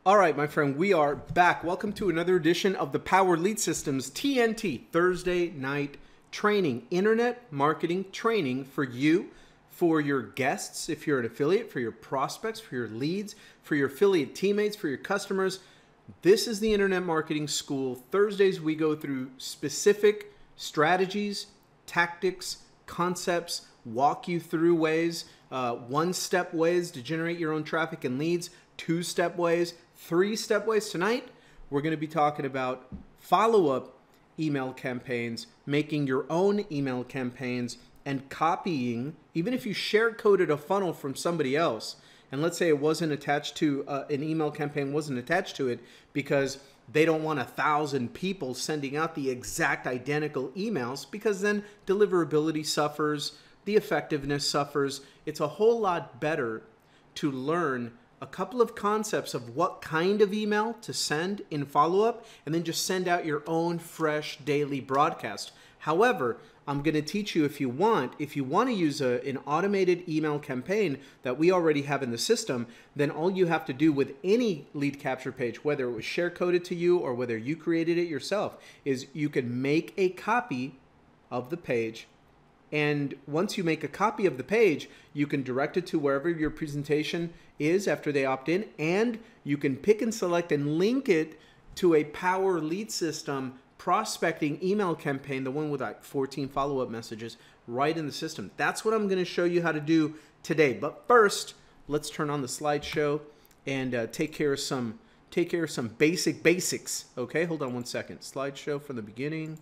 All right, my friend, we are back. Welcome to another edition of the Power Lead Systems TNT Thursday Night Training, Internet Marketing Training for you, for your guests, if you're an affiliate, for your prospects, for your leads, for your affiliate teammates, for your customers. This is the Internet Marketing School. Thursdays, we go through specific strategies, tactics, concepts, walk you through ways, one-step ways to generate your own traffic and leads, two-step ways, three-step ways. Tonight, we're going to be talking about follow-up email campaigns, making your own email campaigns, and copying, even if you share coded a funnel from somebody else, and let's say it wasn't attached to, an email campaign wasn't attached to it because they don't want 1,000 people sending out the exact identical emails, because then deliverability suffers, the effectiveness suffers. It's a whole lot better to learn a couple of concepts of what kind of email to send in follow-up, and then just send out your own fresh daily broadcast. However, I'm going to teach you, if you want to use an automated email campaign that we already have in the system, then all you have to do with any lead capture page, whether it was share coded to you or whether you created it yourself, is you can make a copy of the page. And once you make a copy of the page, you can direct it to wherever your presentation is after they opt in, and you can pick and select and link it to a Power Lead System prospecting email campaign, the one with like 14 follow-up messages right in the system. That's what I'm going to show you how to do today. But first, let's turn on the slideshow and take care of some basics. Okay, hold on one second. Slideshow from the beginning.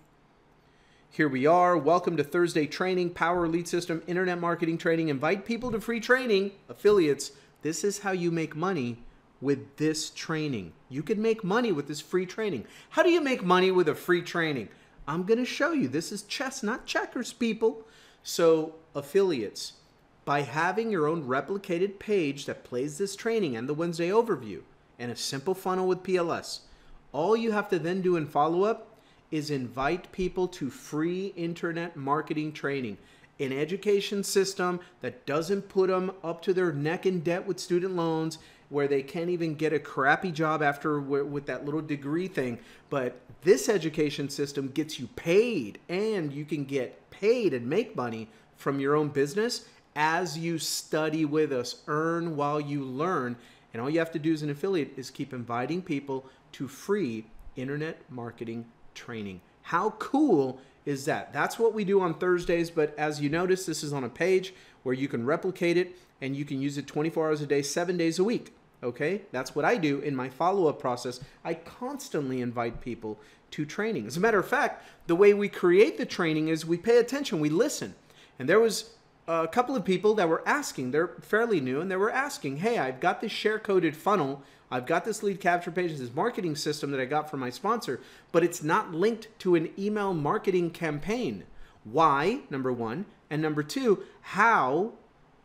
Here we are. Welcome to Thursday Training, Power Lead System, Internet Marketing Training. Invite people to free training. Affiliates, this is how you make money with this training. You can make money with this free training. How do you make money with a free training? I'm going to show you. This is chess, not checkers, people. So, affiliates, by having your own replicated page that plays this training and the Wednesday overview and a simple funnel with PLS, all you have to then do in follow-up is invite people to free internet marketing training, an education system that doesn't put them up to their neck in debt with student loans, where they can't even get a crappy job after with that little degree thing. But this education system gets you paid, and you can get paid and make money from your own business as you study with us. Earn while you learn. And all you have to do as an affiliate is keep inviting people to free internet marketing training. How cool is that? That's what we do on Thursdays, but as you notice, this is on a page where you can replicate it and you can use it 24 hours a day, 7 days a week. Okay? That's what I do in my follow-up process. I constantly invite people to training. As a matter of fact, the way we create the training is we pay attention, we listen. And there was a couple of people that were asking, they're fairly new, and they were asking, hey, I've got this share-coded funnel, I've got this lead capture page, this marketing system that I got from my sponsor, but it's not linked to an email marketing campaign. Why, number one? And number two, how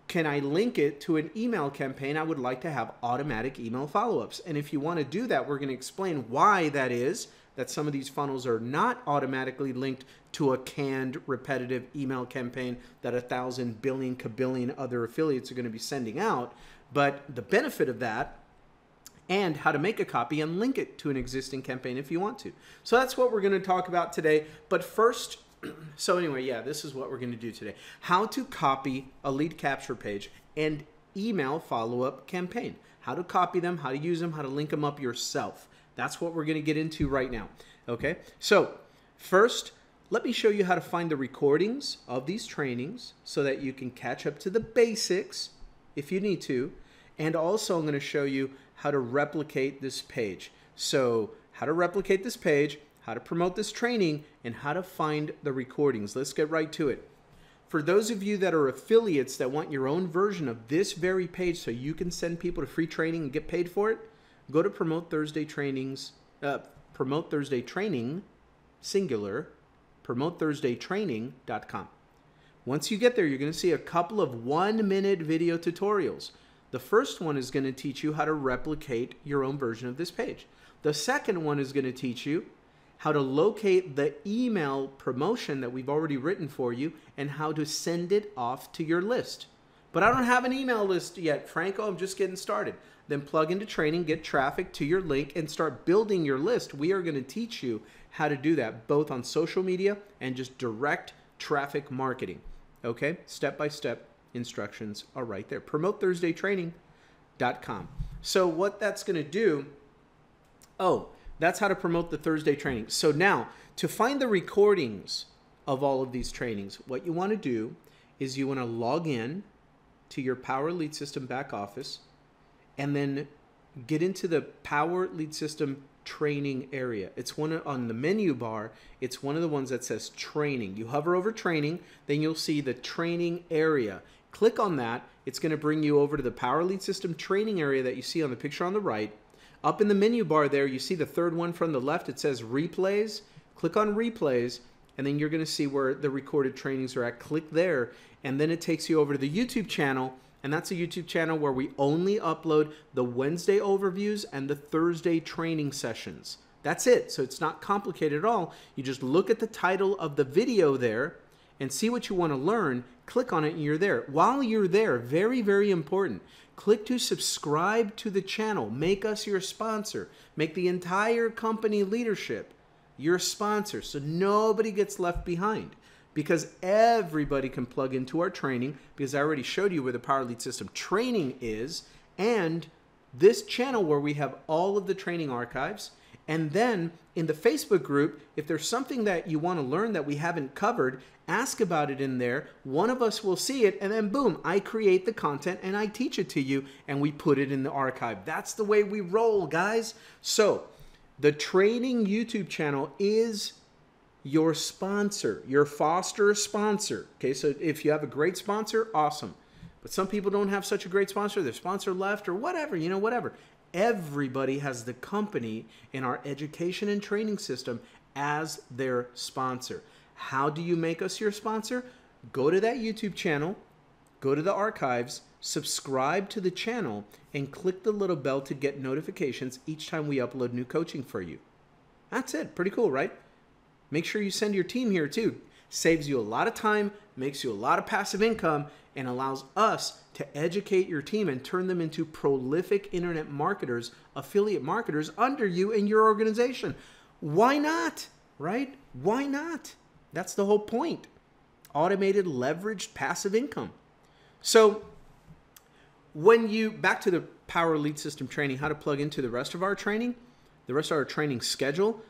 can I link it to an email campaign? I would like to have automatic email follow-ups. And if you want to do that, we're going to explain why that is, that some of these funnels are not automatically linked to a canned, repetitive email campaign that 1,000 billion, kabillion other affiliates are going to be sending out. But the benefit of that, and how to make a copy and link it to an existing campaign if you want to. So that's what we're going to talk about today. But first, so anyway, yeah, this is what we're going to do today. How to copy a lead capture page and email follow-up campaign. How to copy them, how to use them, how to link them up yourself. That's what we're going to get into right now. Okay, so first, let me show you how to find the recordings of these trainings so that you can catch up to the basics if you need to. And also, I'm going to show you how to replicate this page. So, how to replicate this page, how to promote this training, and how to find the recordings. Let's get right to it. For those of you that are affiliates that want your own version of this very page so you can send people to free training and get paid for it, go to Promote Thursday Trainings, Promote Thursday Training, singular, PromoteThursdayTraining.com. Once you get there, you're going to see a couple of 1-minute video tutorials. The first one is going to teach you how to replicate your own version of this page. The second one is going to teach you how to locate the email promotion that we've already written for you and how to send it off to your list. But I don't have an email list yet, Franco. I'm just getting started. Then plug into training, get traffic to your link, and start building your list. We are going to teach you how to do that, both on social media and just direct traffic marketing. Okay? Step-by-step instructions are right there. PromoteThursdayTraining.com. So what that's going to do, that's how to promote the Thursday training. So now, to find the recordings of all of these trainings, what you want to do is you want to log in to your Power Lead System back office, and then get into the Power Lead System training area. It's one on the menu bar. It's one of the ones that says training. You hover over training, then you'll see the training area. Click on that. It's going to bring you over to the Power Lead System training area that you see on the picture on the right. Up in the menu bar there, you see the third one from the left. It says replays. Click on replays, and then you're going to see where the recorded trainings are at. Click there, and then it takes you over to the YouTube channel. And that's a YouTube channel where we only upload the Wednesday overviews and the Thursday training sessions. That's it. So it's not complicated at all. You just look at the title of the video there and see what you want to learn. Click on it and you're there. While you're there, very, very important, click to subscribe to the channel. Make us your sponsor. Make the entire company leadership your sponsor so nobody gets left behind. Because everybody can plug into our training, because I already showed you where the Power Lead System training is, and this channel where we have all of the training archives. And then in the Facebook group, if there's something that you want to learn that we haven't covered, ask about it in there. One of us will see it, and then boom, I create the content and I teach it to you, and we put it in the archive. That's the way we roll, guys. So the training YouTube channel is your sponsor, your foster sponsor. Okay, so if you have a great sponsor, awesome. But some people don't have such a great sponsor. Their sponsor left or whatever, whatever. Everybody has the company in our education and training system as their sponsor. How do you make us your sponsor? Go to that YouTube channel, go to the archives, subscribe to the channel, and click the little bell to get notifications each time we upload new coaching for you. That's it. Pretty cool, right? Make sure you send your team here too. Saves you a lot of time, makes you a lot of passive income, and allows us to educate your team and turn them into prolific internet marketers, affiliate marketers under you and your organization. Why not, right? Why not? That's the whole point. Automated, leveraged, passive income. So back to the Power Lead System training, how to plug into the rest of our training, the rest of our training schedule.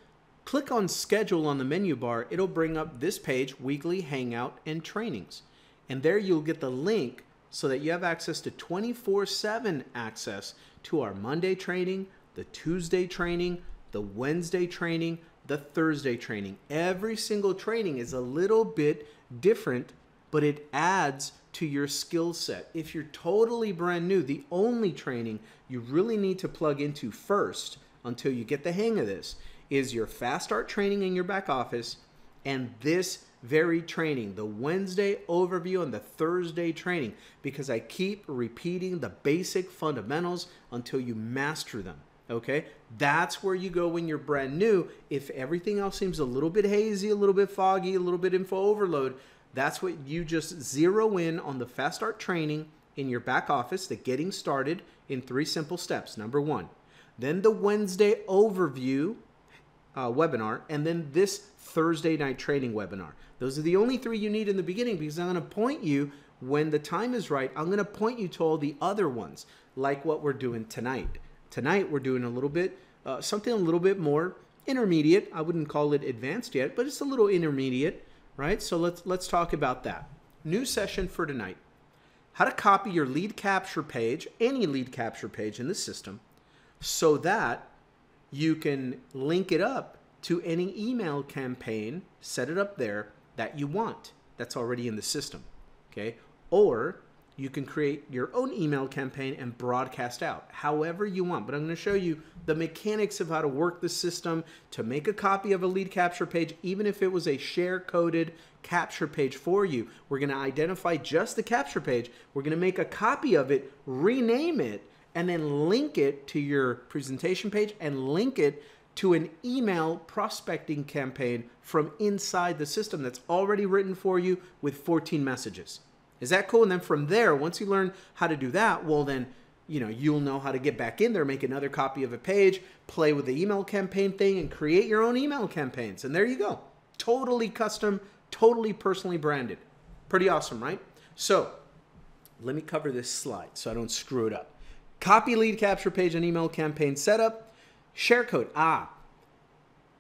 Click on schedule on the menu bar. It'll bring up this page, weekly hangout and trainings. And there you'll get the link so that you have access to 24/7 access to our Monday training, the Tuesday training, the Wednesday training, the Thursday training. Every single training is a little bit different, but it adds to your skill set. If you're totally brand new, the only training you really need to plug into first until you get the hang of this is your Fast Start training in your back office and this very training, the Wednesday overview and the Thursday training, because I keep repeating the basic fundamentals until you master them, okay? That's where you go when you're brand new. If everything else seems a little bit hazy, a little bit foggy, a little bit info overload, that's what you just zero in on the Fast Start training in your back office, the getting started in 3 simple steps. Number 1, then the Wednesday overview webinar, and then this Thursday night training webinar. Those are the only 3 you need in the beginning, because I'm going to point you, when the time is right, I'm going to point you to all the other ones, like what we're doing tonight. Tonight we're doing a little bit, something a little bit more intermediate. I wouldn't call it advanced yet, but it's a little intermediate, right? So let's talk about that. New session for tonight. How to copy your lead capture page, any lead capture page in the system, so that you can link it up to any email campaign, set it up there that you want, that's already in the system, okay? Or you can create your own email campaign and broadcast out, however you want. But I'm going to show you the mechanics of how to work the system to make a copy of a lead capture page, even if it was a share-coded capture page for you. We're going to identify just the capture page. We're going to make a copy of it, rename it, and then link it to your presentation page and link it to an email prospecting campaign from inside the system that's already written for you with 14 messages. Is that cool? And then from there, once you learn how to do that, well then, you'll know how to get back in there, make another copy of a page, play with the email campaign thing, and create your own email campaigns. And there you go. Totally custom, totally personally branded. Pretty awesome, right? So let me cover this slide so I don't screw it up. Copy lead capture page and email campaign setup. Share code.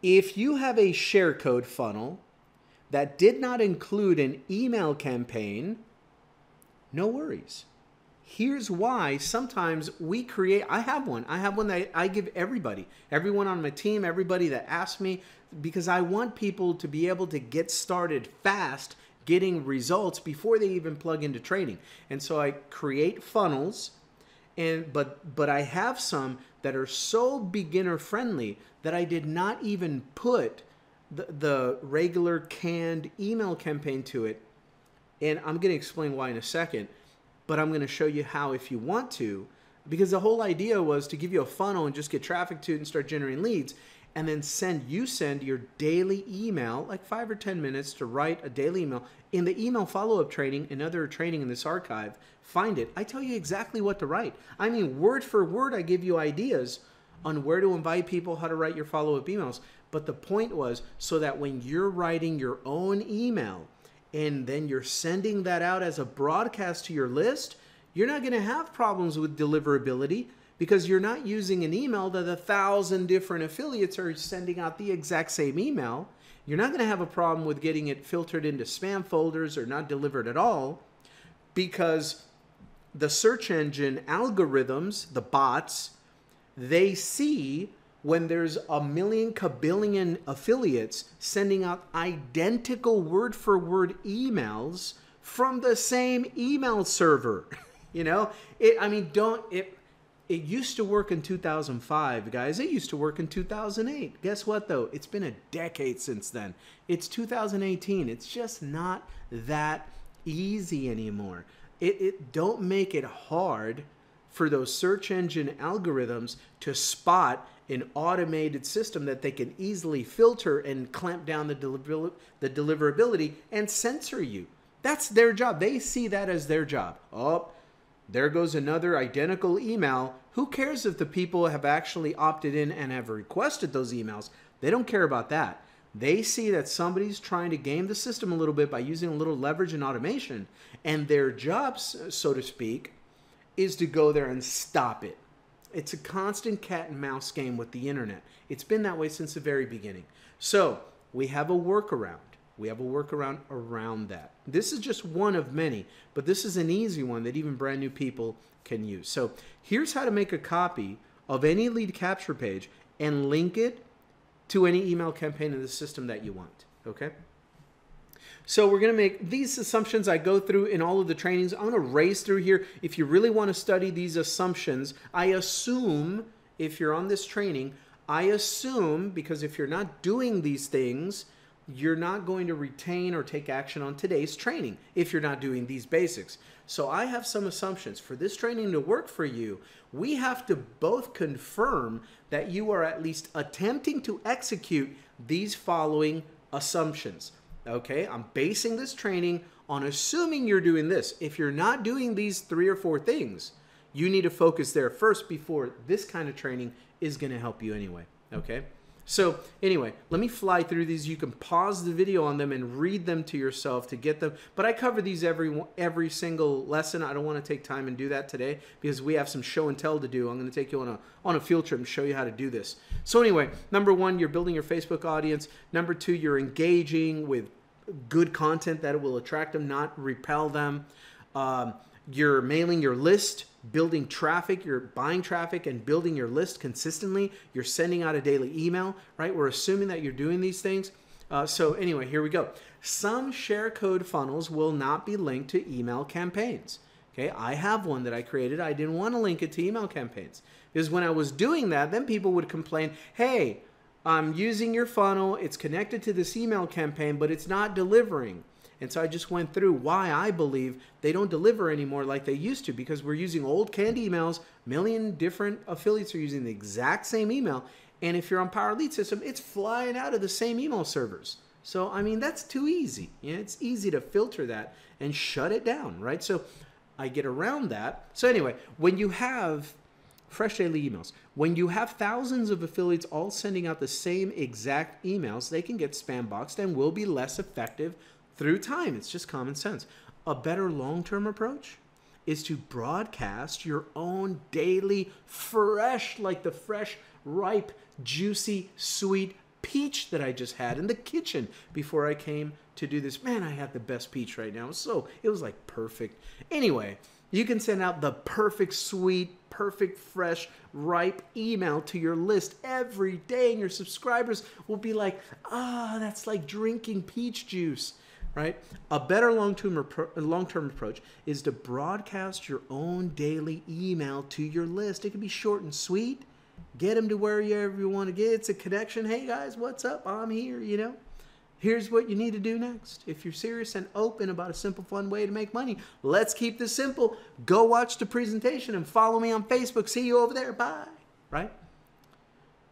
If you have a share code funnel that did not include an email campaign, no worries. Here's why sometimes we create, I have one that I give everybody, everyone on my team, everybody that asks me, because I want people to be able to get started fast getting results before they even plug into training. And so I create funnels, but I have some that are so beginner friendly that I did not even put the regular canned email campaign to it. And I'm going to explain why in a second, but I'm going to show you how if you want to, because the whole idea was to give you a funnel and just get traffic to it and start generating leads, and then send your daily email, like 5 or 10 minutes to write a daily email. In the email follow-up training and other training in this archive, find it. I tell you exactly what to write. I mean, word for word, I give you ideas on where to invite people, how to write your follow-up emails. But the point was so that when you're writing your own email and then you're sending that out as a broadcast to your list, you're not going to have problems with deliverability, because you're not using an email that 1,000 different affiliates are sending out the exact same email. You're not going to have a problem with getting it filtered into spam folders or not delivered at all, because the search engine algorithms, the bots, they see when there's a million kabillion affiliates sending out identical word for word emails from the same email server. It used to work in 2005, guys. It used to work in 2008. Guess what, though? It's been a decade since then. It's 2018. It's just not that easy anymore. Don't make it hard for those search engine algorithms to spot an automated system that they can easily filter and clamp down the deliverability and censor you. That's their job. They see that as their job. Oh, there goes another identical email. Who cares if the people have actually opted in and have requested those emails? They don't care about that. They see that somebody's trying to game the system a little bit by using a little leverage and automation, and their job, so to speak, is to go there and stop it. It's a constant cat and mouse game with the internet. It's been that way since the very beginning. So we have a workaround. We have a workaround around that. This is just one of many, but this is an easy one that even brand new people can use. So here's how to make a copy of any lead capture page and link it to any email campaign in the system that you want, okay? So we're going to make these assumptions I go through in all of the trainings. I'm going to race through here. If you really want to study these assumptions, I assume, if you're on this training, I assume, because if you're not doing these things, you're not going to retain or take action on today's training if you're not doing these basics. So I have some assumptions. For this training to work for you, we have to both confirm that you are at least attempting to execute these following assumptions. Okay, I'm basing this training on assuming you're doing this. If you're not doing these 3 or 4 things, you need to focus there first before this kind of training is going to help you anyway. Okay. So anyway, let me fly through these. You can pause the video on them and read them to yourself to get them. But I cover these every single lesson. I don't want to take time and do that today because we have some show and tell to do. I'm going to take you on a field trip and show you how to do this. So anyway, number 1, you're building your Facebook audience. Number 2, you're engaging with good content that will attract them, not repel them. You're mailing your list, building traffic, you're buying traffic and building your list consistently. You're sending out a daily email, right? We're assuming that you're doing these things. So anyway, here we go. Some share code funnels will not be linked to email campaigns. Okay, I have one that I created. I didn't want to link it to email campaigns because when I was doing that, then people would complain, hey, I'm using your funnel. It's connected to this email campaign, but it's not delivering. And so I just went through why I believe they don't deliver anymore like they used to, because we're using old canned emails. A million different affiliates are using the exact same email. And if you're on Power Lead System, it's flying out of the same email servers. So, I mean, that's too easy. You know, it's easy to filter that and shut it down, right? So I get around that. So anyway, when you have fresh daily emails, when you have thousands of affiliates all sending out the same exact emails, they can get spam boxed and will be less effective through time. It's just common sense. A better long-term approach is to broadcast your own daily fresh, like the fresh, ripe, juicy, sweet peach that I just had in the kitchen before I came to do this. Man, I had the best peach right now. So it was like perfect. Anyway, you can send out the perfect, sweet, perfect, fresh, ripe email to your list every day, and your subscribers will be like, that's like drinking peach juice, right? A better long-term approach is to broadcast your own daily email to your list. It can be short and sweet. Get them to wherever you want to get. It's a connection. Hey guys, what's up? I'm here, you know. Here's what you need to do next. If you're serious and open about a simple, fun way to make money, let's keep this simple. Go watch the presentation and follow me on Facebook. See you over there. Bye. Right?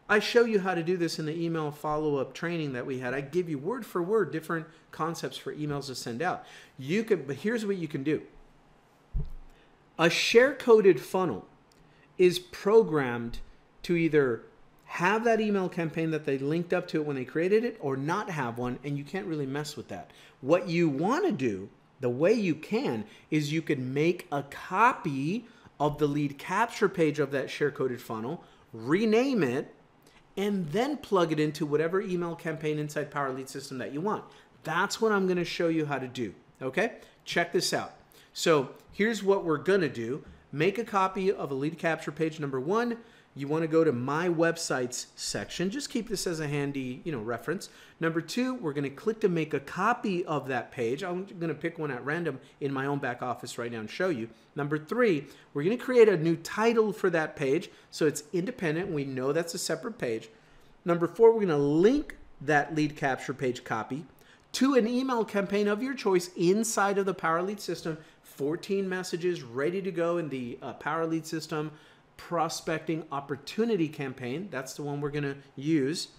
I show you how to do this in the email follow-up training that we had. I give you word for word different concepts for emails to send out. But here's what you can do. A share-coded funnel is programmed to either have that email campaign that they linked up to it when they created it or not have one, and you can't really mess with that. What you want to do, the way you can, is you can make a copy of the lead capture page of that share-coded funnel, rename it, and then plug it into whatever email campaign inside Power Lead System that you want. That's what I'm going to show you how to do, okay? Check this out. So here's what we're going to do. Make a copy of a lead capture page. Number one, you want to go to My Websites section. Just keep this as a handy, reference. Number two, we're going to click to make a copy of that page. I'm going to pick one at random in my own back office right now and show you. Number three, we're going to create a new title for that page so it's independent. We know that's a separate page. Number four, we're going to link that lead capture page copy to an email campaign of your choice inside of the Power Lead System. 14 messages ready to go in the Power Lead System prospecting opportunity campaign. That's the one we're going to use.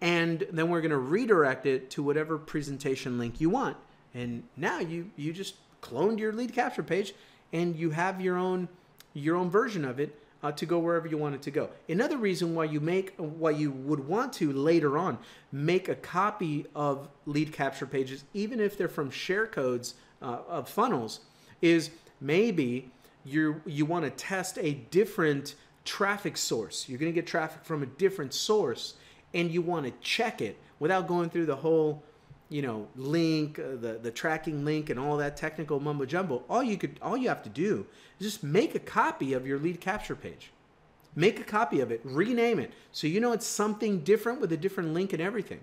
And then we're going to redirect it to whatever presentation link you want. And now you just cloned your lead capture page and you have your own version of it to go wherever you want it to go. Another reason why you would want to later on make a copy of lead capture pages, even if they're from share codes of funnels, is maybe you want to test a different traffic source. You're going to get traffic from a different source and you want to check it without going through the whole, link, the tracking link and all that technical mumbo jumbo. All you have to do is just make a copy of your lead capture page. Make a copy of it, rename it so it's something different with a different link and everything.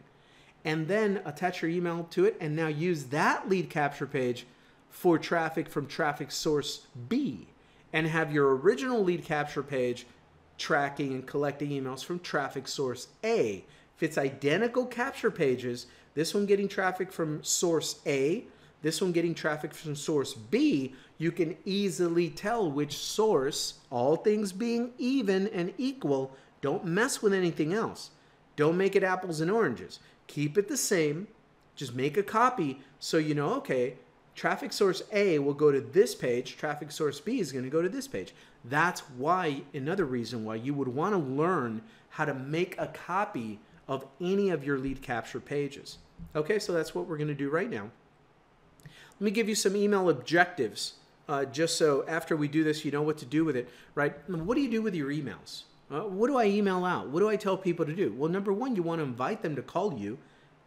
And then attach your email to it and now use that lead capture page for traffic from traffic source B, and have your original lead capture page tracking and collecting emails from traffic source A. If it's identical capture pages, this one getting traffic from source A, this one getting traffic from source B, you can easily tell which source, all things being even and equal. Don't mess with anything else. Don't make it apples and oranges. Keep it the same. Just make a copy so okay, traffic source A will go to this page, traffic source B is going to go to this page. That's why, another reason why you would want to learn how to make a copy of any of your lead capture pages. Okay, so that's what we're going to do right now. Let me give you some email objectives, just so after we do this, you know what to do with it, right? What do you do with your emails? What do I email out? What do I tell people to do? Well, number one, you want to invite them to call you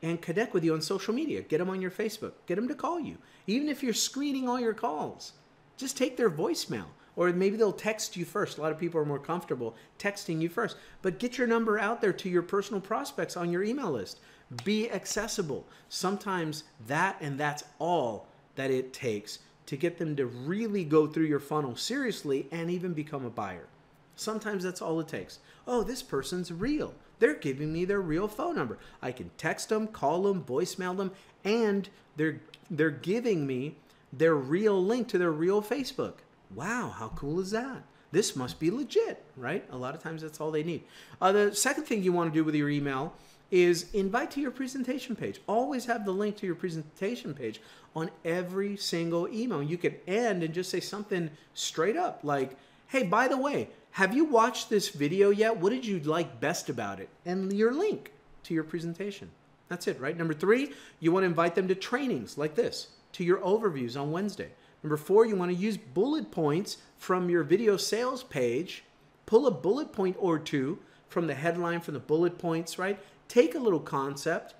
and connect with you on social media. Get them on your Facebook. Get them to call you. Even if you're screening all your calls, just take their voicemail. Or maybe they'll text you first. A lot of people are more comfortable texting you first. But get your number out there to your personal prospects on your email list. Be accessible. Sometimes that's all that it takes to get them to really go through your funnel seriously and even become a buyer. Sometimes that's all it takes. Oh, this person's real. They're giving me their real phone number. I can text them, call them, voicemail them, and they're giving me their real link to their real Facebook. Wow, how cool is that? This must be legit, right? A lot of times that's all they need. The second thing you want to do with your email is invite to your presentation page. Always have the link to your presentation page on every single email. You could end and just say something straight up like, hey, by the way, have you watched this video yet? What did you like best about it? And your link to your presentation. That's it, right? Number 3, you want to invite them to trainings like this, to your overviews on Wednesday. Number 4, you want to use bullet points from your video sales page. Pull a bullet point or two from the headline, from the bullet points, right? Take a little concept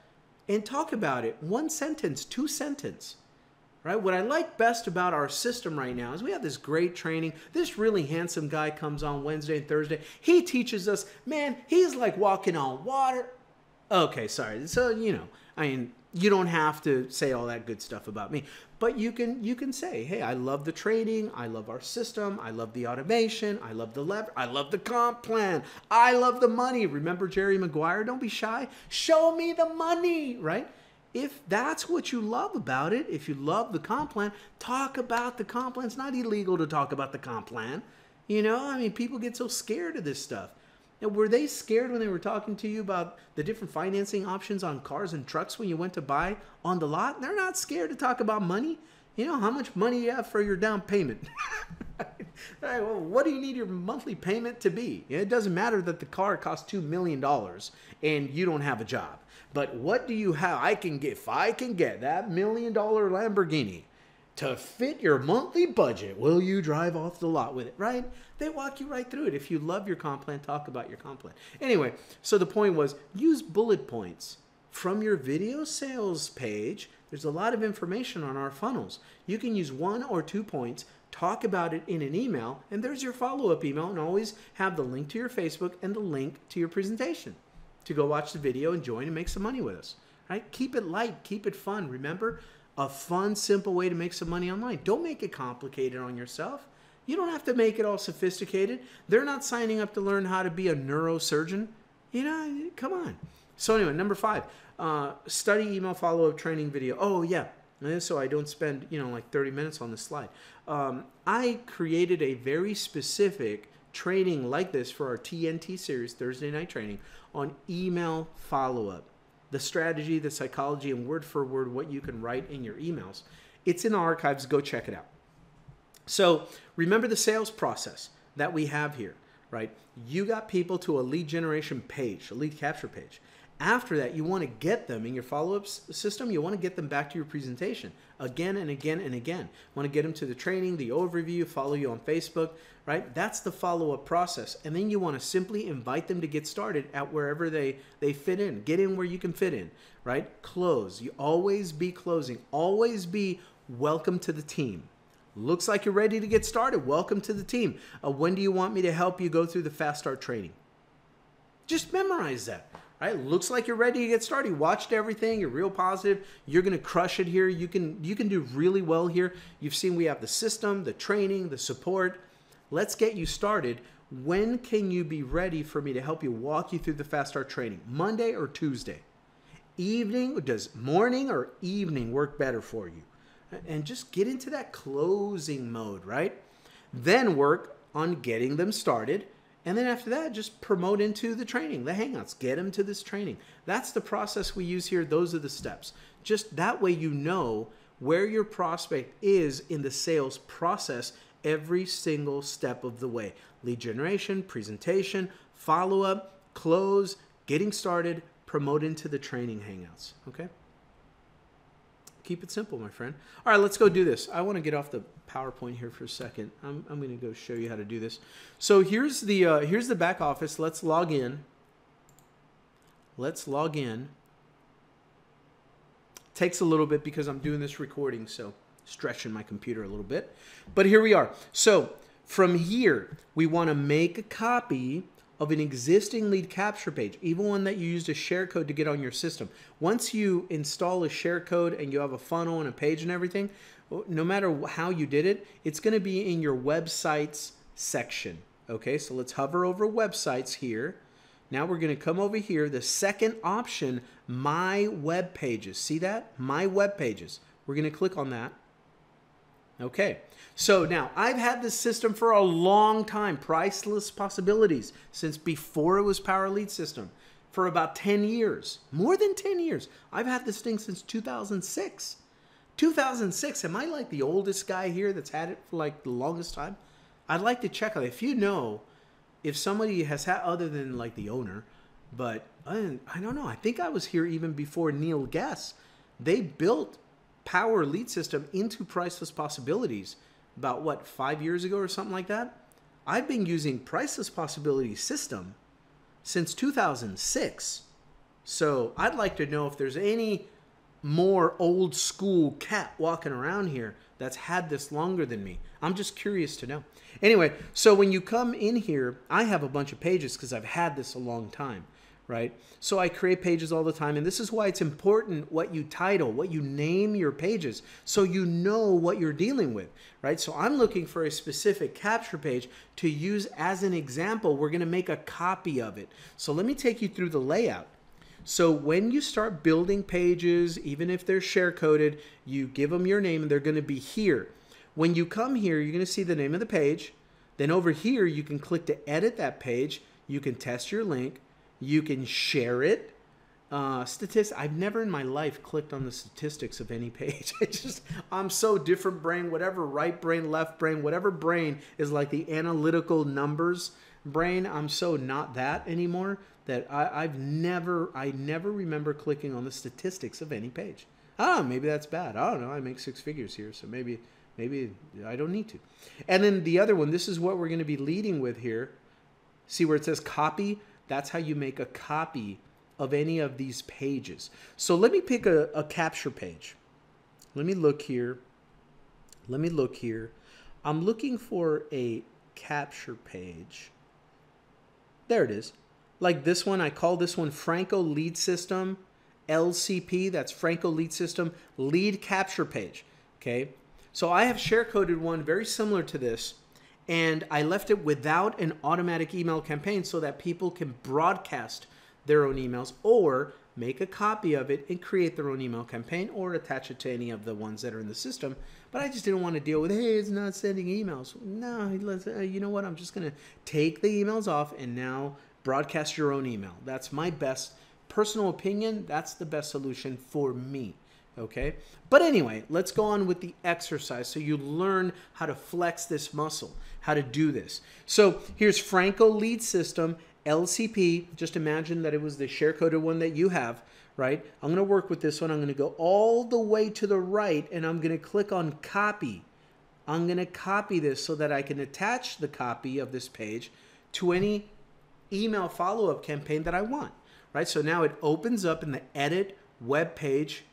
and talk about it. 1 sentence, 2 sentences, right? What I like best about our system right now is we have this great training. This really handsome guy comes on Wednesday and Thursday. He teaches us, man, he's like walking on water. Okay, sorry. So, you know, I mean, you don't have to say all that good stuff about me, but you can say, hey, I love the training. I love our system. I love the automation. I love the lever. I love the comp plan. I love the money. Remember Jerry Maguire? Don't be shy. Show me the money, right? If that's what you love about it, if you love the comp plan, talk about the comp plan. It's not illegal to talk about the comp plan. You know, I mean, people get so scared of this stuff. Now, were they scared when they were talking to you about the different financing options on cars and trucks when you went to buy on the lot? They're not scared to talk about money. You know how much money you have for your down payment. Right, well, what do you need your monthly payment to be? It doesn't matter that the car costs $2 million and you don't have a job. But what do you have? If I can get that $1 million Lamborghini to fit your monthly budget, will you drive off the lot with it, right? They walk you right through it. If you love your comp plan, talk about your comp plan. Anyway, so the point was, use bullet points from your video sales page. There's a lot of information on our funnels. You can use 1 or 2 points, talk about it in an email, and there's your follow-up email, and always have the link to your Facebook and the link to your presentation to go watch the video and join and make some money with us, right? Keep it light, keep it fun. Remember, a fun, simple way to make some money online. Don't make it complicated on yourself. You don't have to make it all sophisticated. They're not signing up to learn how to be a neurosurgeon. You know, come on. So anyway, number 5, study email follow-up training video. Oh yeah, so I don't spend, like 30 minutes on this slide. I created a very specific training like this for our TNT series, Thursday night training, on email follow-up. The strategy, the psychology, and word for word what you can write in your emails. It's in the archives. Go check it out. So remember the sales process that we have here, right? You got people to a lead generation page, a lead capture page. After that, you want to get them in your follow-up system. You want to get them back to your presentation again and again and again. You want to get them to the training, the overview, follow you on Facebook, right? That's the follow-up process. And then you want to simply invite them to get started at wherever they fit in. Get in where you can fit in, right? Close. You always be closing. Always be welcome to the team. Looks like you're ready to get started. Welcome to the team. When do you want me to help you go through the Fast Start training? Just memorize that. Right? Looks like you're ready to get started. You watched everything. You're real positive. You're going to crush it here. You can do really well here. You've seen we have the system, the training, the support. Let's get you started. When can you be ready for me to help you walk you through the Fast Start training? Monday or Tuesday? Evening? Does morning or evening work better for you? And just get into that closing mode, right? Then work on getting them started. And then after that, just promote into the training, the Hangouts. Get them to this training. That's the process we use here. Those are the steps. Just that way you know where your prospect is in the sales process every single step of the way. Lead generation, presentation, follow-up, close, getting started, promote into the training Hangouts. Okay? Keep it simple, my friend. All right, let's go do this. I want to get off the PowerPoint here for a second. I'm going to go show you how to do this. So here's the back office. Let's log in. Let's log in. Takes a little bit because I'm doing this recording, so stretching my computer a little bit. But here we are. So from here, we want to make a copy of an existing lead capture page, even one that you used a share code to get on your system. Once you install a share code and you have a funnel and a page and everything, no matter how you did it, it's going to be in your websites section. Okay, so let's hover over websites here. Now we're going to come over here. The second option, My Web Pages. See that? My Web Pages. We're going to click on that. Okay, so now I've had this system for a long time, Priceless Possibilities, since before it was Power Lead System. for about 10 years, more than 10 years. I've had this thing since 2006. 2006, am I like the oldest guy here that's had it for like the longest time? I'd like to check on it. If you know, if somebody has had, other than like the owner, but I don't know. I think I was here even before Neil Guess. They built Power Lead System into Priceless Possibilities about, what, 5 years ago or something like that? I've been using Priceless Possibilities system since 2006. So I'd like to know if there's any more old school cat walking around here that's had this longer than me. I'm just curious to know. Anyway, so when you come in here, I have a bunch of pages because I've had this a long time, right? So I create pages all the time, and this is why it's important what you title, what you name your pages, so you know what you're dealing with, right? So I'm looking for a specific capture page to use as an example. We're going to make a copy of it. So let me take you through the layout. So when you start building pages, even if they're share coded, you give them your name and they're going to be here. When you come here, you're going to see the name of the page. Then over here, you can click to edit that page. You can test your link. You can share it. Statistics. I've never in my life clicked on the statistics of any page. I'm so different brain, whatever right brain, left brain, whatever brain is like the analytical numbers brain. I'm so not that anymore that I never remember clicking on the statistics of any page. Maybe that's bad. I don't know. I make 6 figures here, so maybe I don't need to. And then the other one, this is what we're going to be leading with here. See where it says copy? That's how you make a copy of any of these pages. So let me pick a capture page. Let me look here. I'm looking for a capture page. There it is. Like this one, I call this one Franco Lead System, LCP. That's Franco Lead System Lead Capture Page. Okay. So I have share coded one very similar to this, and I left it without an automatic email campaign so that people can broadcast their own emails or make a copy of it and create their own email campaign or attach it to any of the ones that are in the system. But I just didn't want to deal with, hey, it's not sending emails. No, you know what? I'm just going to take the emails off and now broadcast your own email. That's my best personal opinion. That's the best solution for me. Okay. But anyway, let's go on with the exercise so you learn how to flex this muscle, how to do this. So here's Franco Lead System, LCP. Just imagine that it was the share coded one that you have, right? I'm going to work with this one. I'm going to go all the way to the right and I'm going to click on copy. I'm going to copy this so that I can attach the copy of this page to any email follow-up campaign that I want, right? So now it opens up in the edit web page.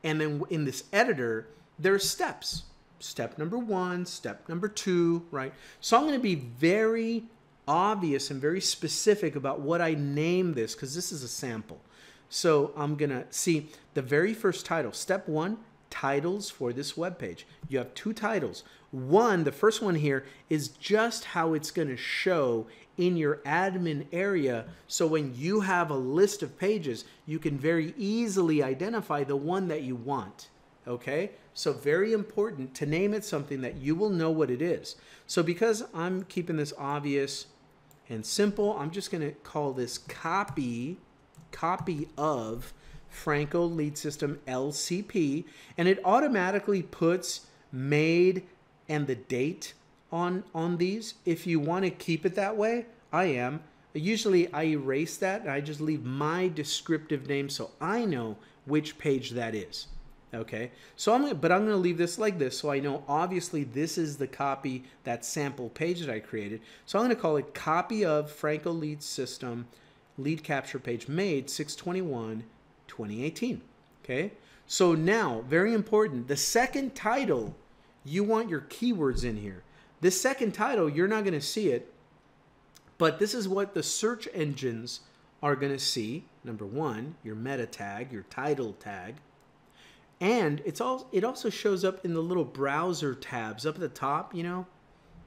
And then in this editor, there's steps. Step number 1, step number 2, right? So I'm going to be very obvious and very specific about what I name this because this is a sample. So I'm going to see the very first title. Step 1, titles for this web page. You have 2 titles. One, the first one here is just how it's going to show in your admin area. So when you have a list of pages, you can very easily identify the one that you want. Okay? So very important to name it something that you will know what it is. So because I'm keeping this obvious and simple, I'm just going to call this copy of Franco Lead System LCP, and it automatically puts made and the date on these. If you want to keep it that way, usually I erase that and I just leave my descriptive name so I know which page that is. Okay, so I'm going to leave this like this so I know obviously this is the copy, that sample page that I created. So I'm going to call it copy of Franco Lead System lead capture page made 6/21/2018. Okay, so now very important, the second title, you want your keywords in here. This second title, you're not going to see it, but this is what the search engines are going to see. Number 1, your meta tag, your title tag. And it also shows up in the little browser tabs up at the top, you know.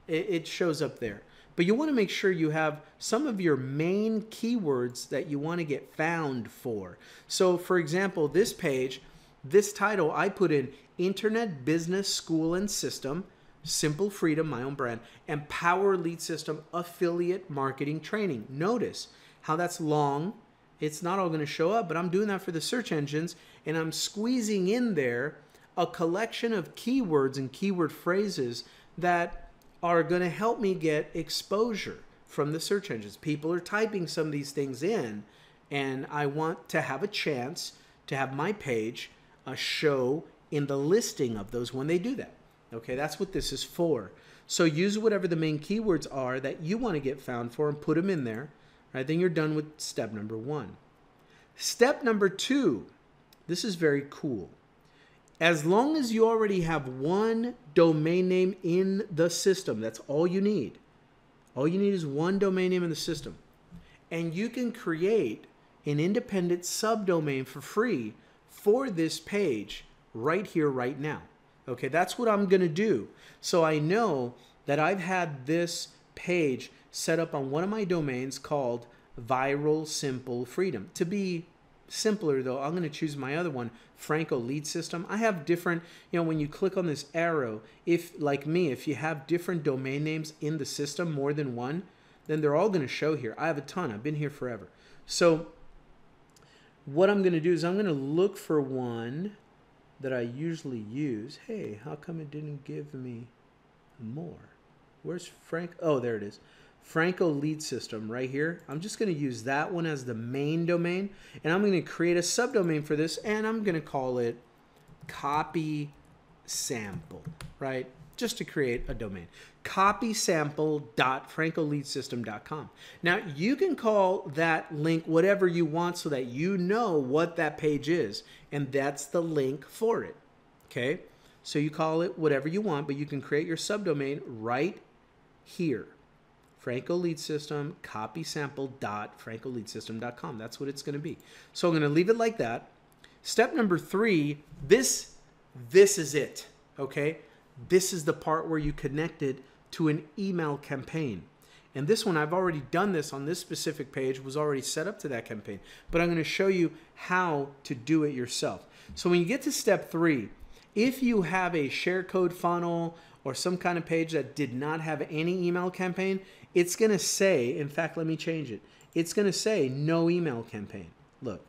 It shows up there. But you want to make sure you have some of your main keywords that you want to get found for. So for example, this page, this title, I put in Internet Business School and System, Simple Freedom, my own brand, and Power Lead System Affiliate Marketing Training. Notice how that's long It's not all going to show up, but I'm doing that for the search engines, and I'm squeezing in there a collection of keywords and keyword phrases that are going to help me get exposure from the search engines. People are typing some of these things in, and I want to have a chance to have my page show in the listing of those when they do that. Okay, that's what this is for. So use whatever the main keywords are that you want to get found for and put them in there. Right, then you're done with step number 1. Step number 2, this is very cool. As long as you already have one domain name in the system, that's all you need. All you need is one domain name in the system. And you can create an independent subdomain for free for this page right here, right now. Okay, that's what I'm going to do. So I know that I've had this page set up on one of my domains called Viral Simple Freedom. To be simpler though, I'm going to choose my other one, Franco Lead System. I have different, when you click on this arrow, if like me, if you have different domain names in the system, more than one, then they're all going to show here. I have a ton. I've been here forever. So what I'm going to do is I'm going to look for one that I usually use. Hey, how come it didn't give me more? Where's Frank? Oh, there it is. Franco Lead System right here. I'm just going to use that one as the main domain, and I'm going to create a subdomain for this, and I'm going to call it copy sample, right? Just to create a domain. copysample.francoleadsystem.com. Now, you can call that link whatever you want so that you know what that page is, and that's the link for it, okay? So you call it whatever you want, but you can create your subdomain right here. Franco Lead System, copysample.francoleadsystem.com. That's what it's going to be. So I'm going to leave it like that. Step number 3, this is it, okay? This is the part where you connect it to an email campaign. And this one, I've already done this on this specific page, was already set up to that campaign. But I'm going to show you how to do it yourself. So when you get to step 3, if you have a share code funnel or some kind of page that did not have any email campaign, it's going to say, in fact, let me change it. It's going to say no email campaign. Look,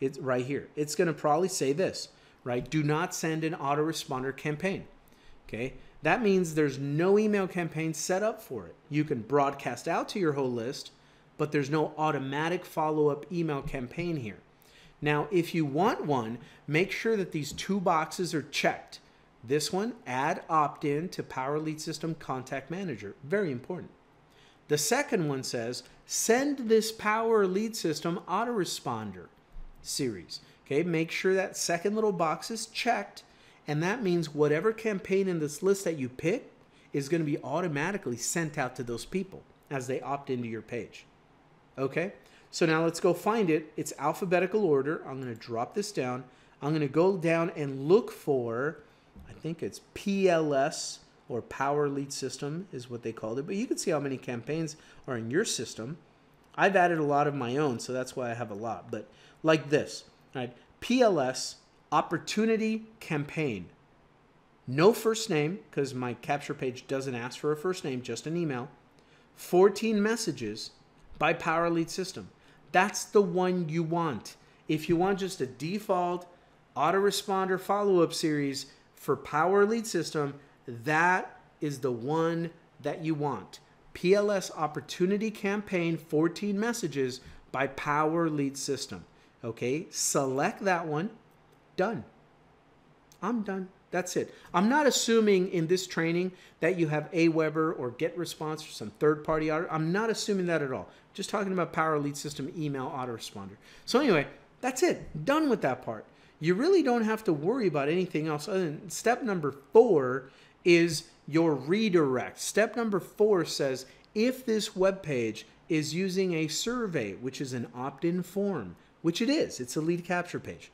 it's right here. It's going to probably say this, right? Do not send an autoresponder campaign. Okay, that means there's no email campaign set up for it. You can broadcast out to your whole list, but there's no automatic follow-up email campaign here. Now, if you want one, make sure that these 2 boxes are checked. This one, add opt-in to Power Lead System Contact Manager. Very important. The second one says, send this Power Lead System autoresponder series. Okay, make sure that second little box is checked, and that means whatever campaign in this list that you pick is going to be automatically sent out to those people as they opt into your page. Okay, so now let's go find it. It's alphabetical order. I'm going to drop this down. I'm going to go down and look for, I think it's PLS, or Power Lead System is what they called it. But you can see how many campaigns are in your system. I've added a lot of my own, so that's why I have a lot. But like this, right? PLS, Opportunity Campaign. No first name, because my capture page doesn't ask for a first name, just an email. 14 messages by Power Lead System. That's the one you want. If you want just a default autoresponder follow-up series for Power Lead System, that is the one that you want. PLS Opportunity Campaign, 14 messages by Power Lead System. Okay, select that one. Done. I'm done. That's it. I'm not assuming in this training that you have Aweber or GetResponse or some third-party auto. I'm not assuming that at all. Just talking about Power Lead System email autoresponder. So anyway, that's it. Done with that part. You really don't have to worry about anything else other than step number 4 is your redirect. Step number 4 says if this web page is using a survey, which is an opt-in form, which it is, it's a lead capture page,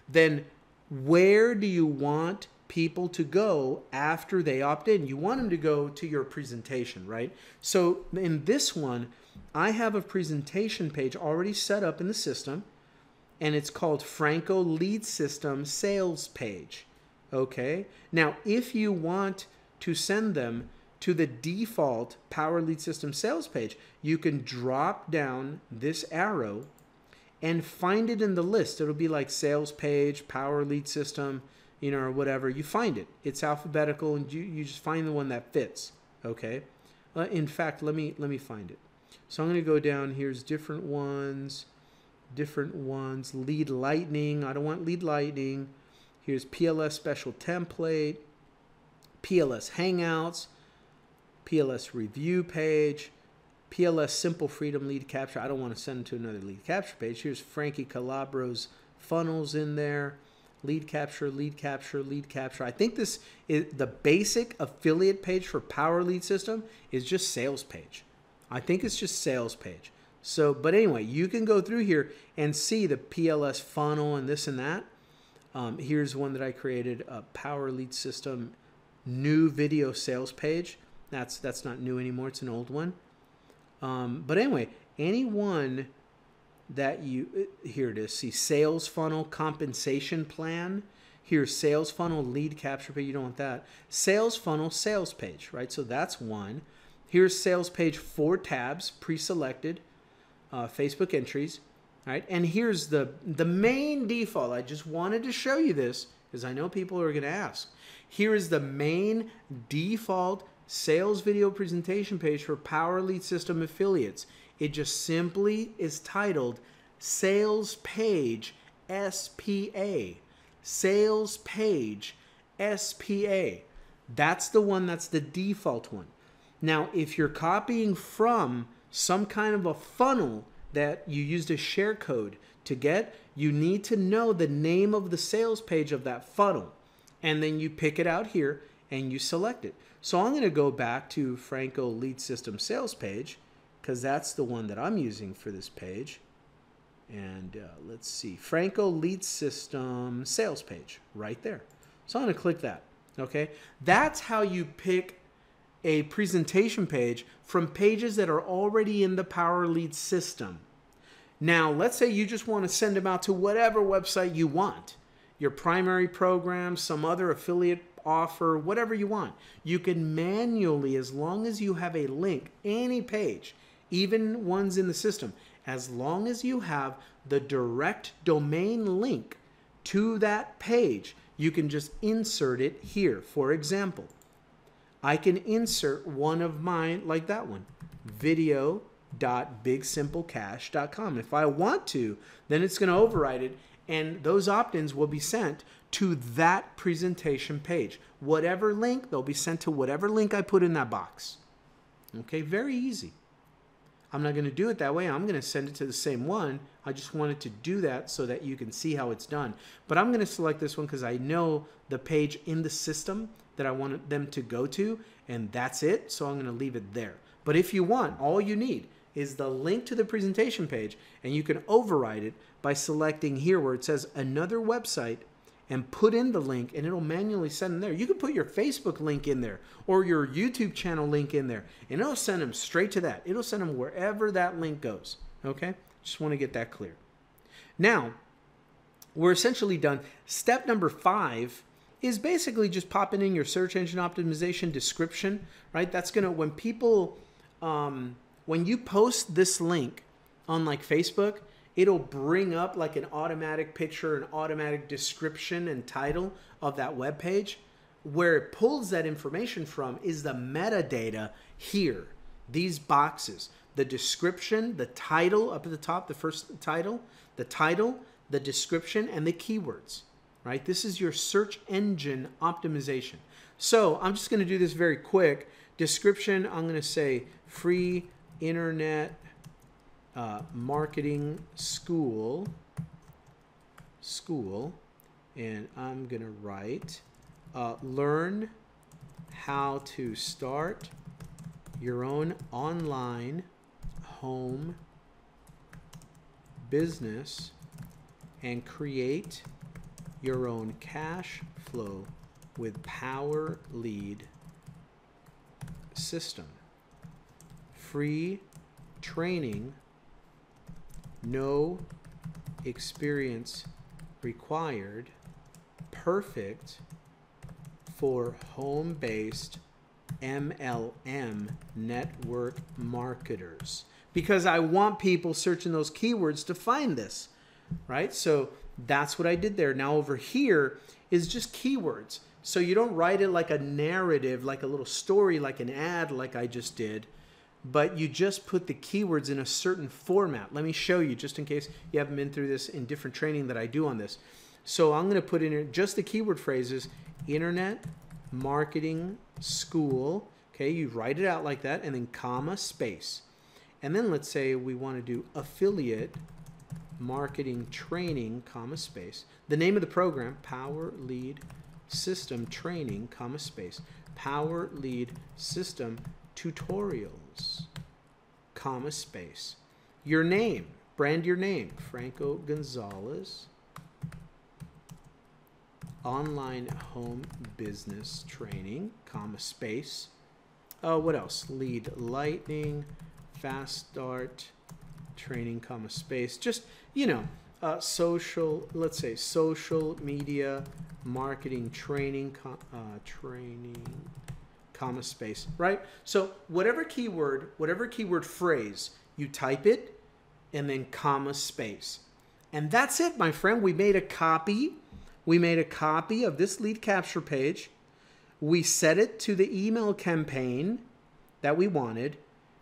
then where do you want people to go after they opt in? You want them to go to your presentation, right? So in this one, I have a presentation page already set up in the system, and it's called Franco Lead System Sales Page. Okay, now if you want to send them to the default Power Lead System sales page, you can drop down this arrow and find it in the list. It'll be like sales page, power lead system, you know, or whatever. You find it. It's alphabetical, and you just find the one that fits. Okay. In fact, let me find it. So I'm going to go down. Here's different ones. Lead lightning. I don't want lead lightning. Here's PLS special template, PLS hangouts, PLS review page, PLS simple freedom lead capture. I don't want to send it to another lead capture page. Here's Frankie Calabro's funnels in there. Lead capture, lead capture, lead capture. I think this is the basic affiliate page for Power Lead System is just sales page. I think it's just sales page. So, but anyway, you can go through here and see the PLS funnel and this and that. Here's one that I created, a Power Lead System new video sales page. That's not new anymore. It's an old one. But anyway, any one that you, here it is, see sales funnel, compensation plan. Here's sales funnel, lead capture page. You don't want that. Sales funnel, sales page, right? So that's one. Here's sales page, 4 tabs, pre-selected, Facebook entries. All right, and here's the main default. I just wanted to show you this because I know people are going to ask. Here is the main default sales video presentation page for Power Lead System affiliates. It just simply is titled Sales Page SPA. Sales Page SPA. That's the one, that's the default one. Now, if you're copying from some kind of a funnel that you used a share code to get, you need to know the name of the sales page of that funnel. And then you pick it out here and you select it. So I'm going to go back to Franco Lead System sales page because that's the one that I'm using for this page. And let's see, Franco Lead System sales page right there. So I'm going to click that. Okay, that's how you pick a presentation page from pages that are already in the Power Lead System. Now, let's say you just want to send them out to whatever website you want, your primary program, some other affiliate offer, whatever you want. You can manually, as long as you have a link, any page, even ones in the system, as long as you have the direct domain link to that page, you can just insert it here. For example, I can insert one of mine like that one, video.bigsimplecash.com. If I want to, then it's going to override it, and those opt-ins will be sent to that presentation page. Whatever link, they'll be sent to whatever link I put in that box. Okay, very easy. I'm not going to do it that way. I'm going to send it to the same one. I just wanted to do that so that you can see how it's done. But I'm going to select this one because I know the page in the system that I want them to go to, and that's it. So I'm going to leave it there. But if you want, all you need is the link to the presentation page, and you can override it by selecting here where it says another website and put in the link, and it'll manually send them there. You can put your Facebook link in there or your YouTube channel link in there, and it'll send them straight to that. It'll send them wherever that link goes. Okay? Just want to get that clear. Now, we're essentially done. Step number 5 is basically just popping in your search engine optimization description, right? That's going to, when people, when you post this link on like Facebook, it'll bring up like an automatic picture, an automatic description and title of that web page. Where it pulls that information from is the metadata here, these boxes, the description, the title up at the top, the first title, the description, and the keywords, right? This is your search engine optimization. So I'm just going to do this very quick. Description, I'm going to say free internet marketing school, and I'm going to write learn how to start your own online home business and create your own cash flow with Power Lead System. Free training, no experience required, perfect for home-based MLM network marketers. because I want people searching those keywords to find this, right? So that's what I did there. Now over here is just keywords. So you don't write it like a narrative, like a little story, like an ad, like I just did, but you just put the keywords in a certain format. Let me show you, just in case you haven't been through this in different training that I do on this. So I'm going to put in just the keyword phrases, Internet Marketing School. Okay, you write it out like that, and then comma, space. And then let's say we want to do affiliate marketing training, comma, space. The name of the program, Power Lead System Training, comma, space. Power Lead System Tutorials, comma, space. Your name, brand your name, Franco Gonzalez. Online Home Business Training, comma, space. What else? Lead Lightning, Fast Start Training, comma, space. Just, you know, social, let's say social media marketing training, comma, space, right? So whatever keyword phrase, you type it and then comma, space. And that's it, my friend. We made a copy. We made a copy of this lead capture page. We set it to the email campaign that we wanted.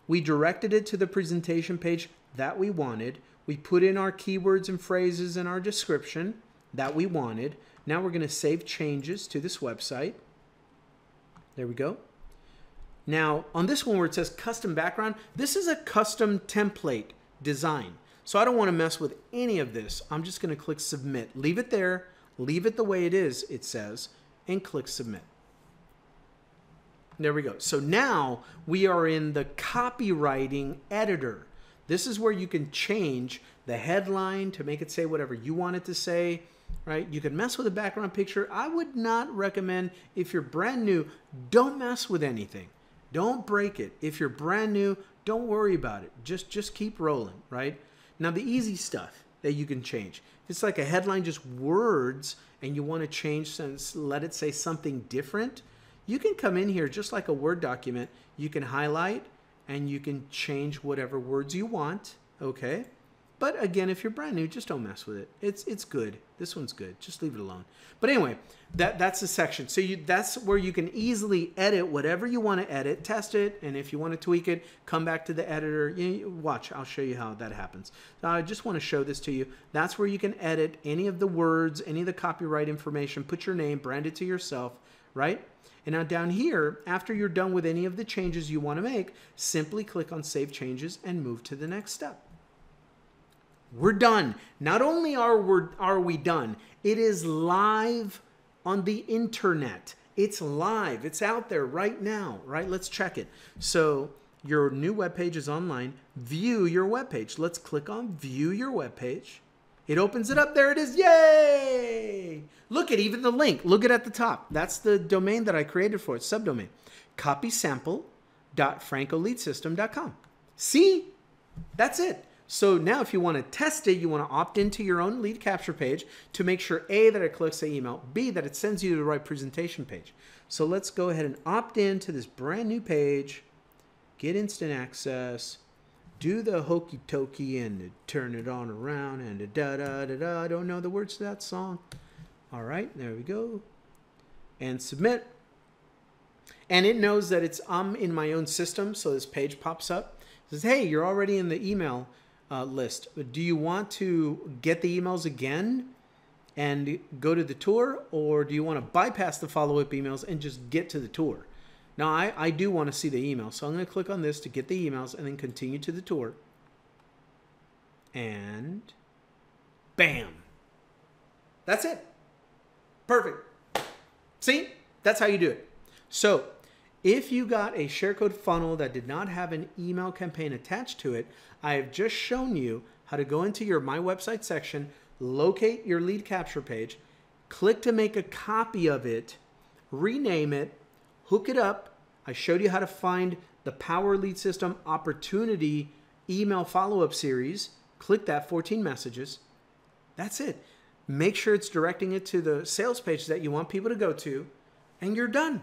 We directed it to the presentation page that we wanted. We put in our keywords and phrases in our description that we wanted. Now we're going to save changes to this website. There we go. Now on this one where it says custom background, this is a custom template design. So I don't want to mess with any of this. I'm just going to click submit. Leave it there. Leave it the way it is, it says, and click submit. There we go. So now we are in the copywriting editor. This is where you can change the headline to make it say whatever you want it to say, right? You can mess with the background picture. I would not recommend, if you're brand new, don't mess with anything. Don't break it. If you're brand new, don't worry about it. Just keep rolling, right? Now the easy stuff that you can change. It's like a headline, just words, and you want to change, let it say something different. You can come in here just like a Word document. You can highlight and you can change whatever words you want, okay? But again, if you're brand new, just don't mess with it. It's good. This one's good. Just leave it alone. But anyway, that's the section. So that's where you can easily edit whatever you want to edit, test it, and if you want to tweak it, come back to the editor. Watch, I'll show you how that happens. So I just want to show this to you. That's where you can edit any of the words, any of the copyright information, put your name, brand it to yourself, right? And now down here, after you're done with any of the changes you want to make, simply click on Save Changes and move to the next step. We're done. Not only are we done, it is live on the internet. It's live. It's out there right now, right? Let's check it. So your new web page is online. View your web page. Let's click on View Your Web Page. It opens it up. There it is. Yay! Look at even the link. Look at the top. That's the domain that I created for it, subdomain. copysample.francoleadsystem.com. See? That's it. So now if you want to test it, you want to opt into your own lead capture page to make sure A, that it collects the email, B, that it sends you to the right presentation page. So let's go ahead and opt into this brand new page, get instant access, do the hokey tokey and turn it on around and da da da da. I don't know the words to that song. All right, there we go. And submit. And it knows that I'm in my own system, so this page pops up. It says, hey, you're already in the email list. Do you want to get the emails again and go to the tour, or do you want to bypass the follow-up emails and just get to the tour? Now, I do want to see the email, so I'm going to click on this to get the emails and then continue to the tour. And bam. That's it. Perfect. See? That's how you do it. So if you got a share code funnel that did not have an email campaign attached to it, I have just shown you how to go into your My Website section, locate your lead capture page, click to make a copy of it, rename it, hook it up. I showed you how to find the Power Lead System Opportunity email follow-up series. Click that, 14 messages. That's it. Make sure it's directing it to the sales page that you want people to go to, and you're done.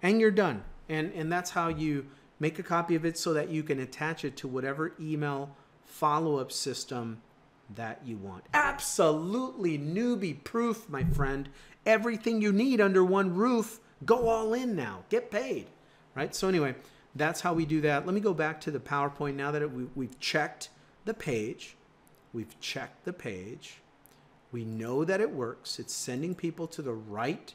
And you're done. And that's how you Make a copy of it so that you can attach it to whatever email follow-up system that you want. Absolutely newbie proof, my friend. Everything you need under one roof. Go all in now. Get paid. Right? So anyway, that's how we do that. Let me go back to the PowerPoint now that we've checked the page. We've checked the page. We know that it works. It's sending people to the right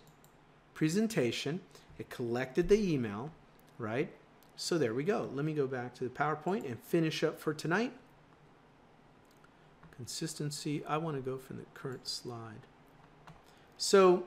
presentation. It collected the email, right? So there we go. Let me go back to the PowerPoint and finish up for tonight. Consistency. I want to go from the current slide. So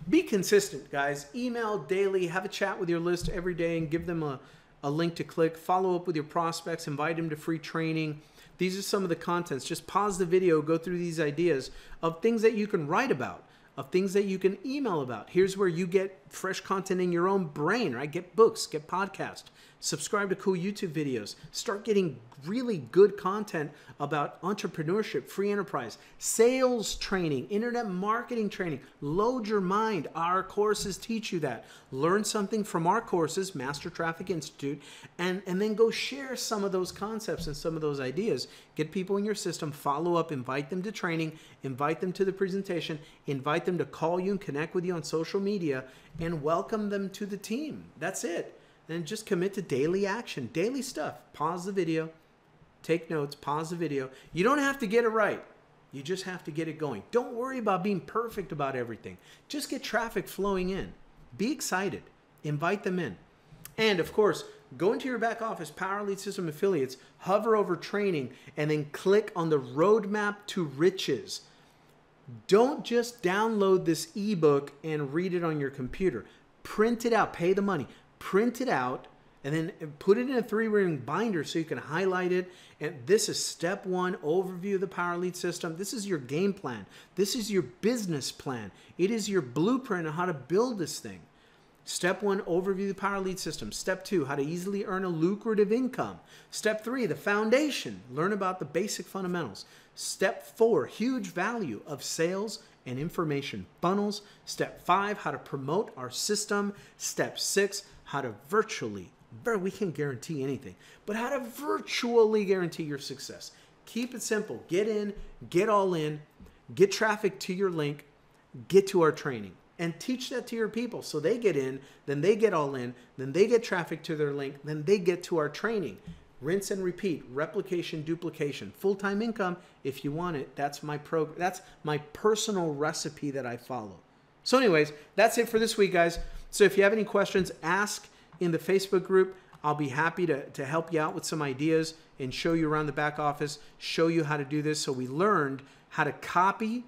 be consistent, guys. Email daily. Have a chat with your list every day and give them a link to click. Follow up with your prospects. Invite them to free training. These are some of the contents. Just pause the video. Go through these ideas of things that you can write about, of things that you can email about. Here's where you get fresh content in your own brain, right? Get books, get podcasts, subscribe to cool YouTube videos, start getting really good content about entrepreneurship, free enterprise, sales training, internet marketing training. Load your mind. Our courses teach you that. Learn something from our courses, Master Traffic Institute, and then go share some of those concepts and some of those ideas. Get people in your system, follow up, invite them to training, invite them to the presentation, invite them to call you and connect with you on social media, and welcome them to the team. That's it. Then just commit to daily action, daily stuff. Pause the video, take notes, pause the video. You don't have to get it right. You just have to get it going. Don't worry about being perfect about everything. Just get traffic flowing in. Be excited. Invite them in. And of course, go into your back office, Power Lead System Affiliates, hover over training, and then click on the roadmap to riches. Don't just download this ebook and read it on your computer. Print it out. Pay the money. Print it out and then put it in a 3-ring binder so you can highlight it. And this is step 1, overview of the Power Lead System. This is your game plan. This is your business plan. It is your blueprint on how to build this thing. Step 1, overview the Power Lead System. Step 2, how to easily earn a lucrative income. Step 3, the foundation. Learn about the basic fundamentals. Step 4, huge value of sales and information funnels. Step 5, how to promote our system. Step 6, how to virtually, we can't guarantee anything, but how to virtually guarantee your success. Keep it simple. Get in, get all in, get traffic to your link, get to our training, and teach that to your people so they get in, then they get all in, then they get traffic to their link, then they get to our training. Rinse and repeat, replication, duplication, full-time income if you want it. That's my that's my personal recipe that I follow. So anyways, that's it for this week, guys. So if you have any questions, ask in the Facebook group. I'll be happy to help you out with some ideas and show you around the back office, show you how to do this. So we learned how to copy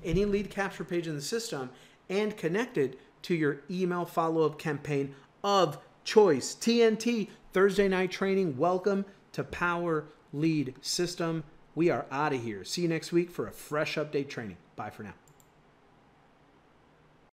any lead capture page in the system and connect it to your email follow-up campaign of choice. TNT, Thursday night training. Welcome to Power Lead System. We are out of here. See you next week for a fresh update training. Bye for now.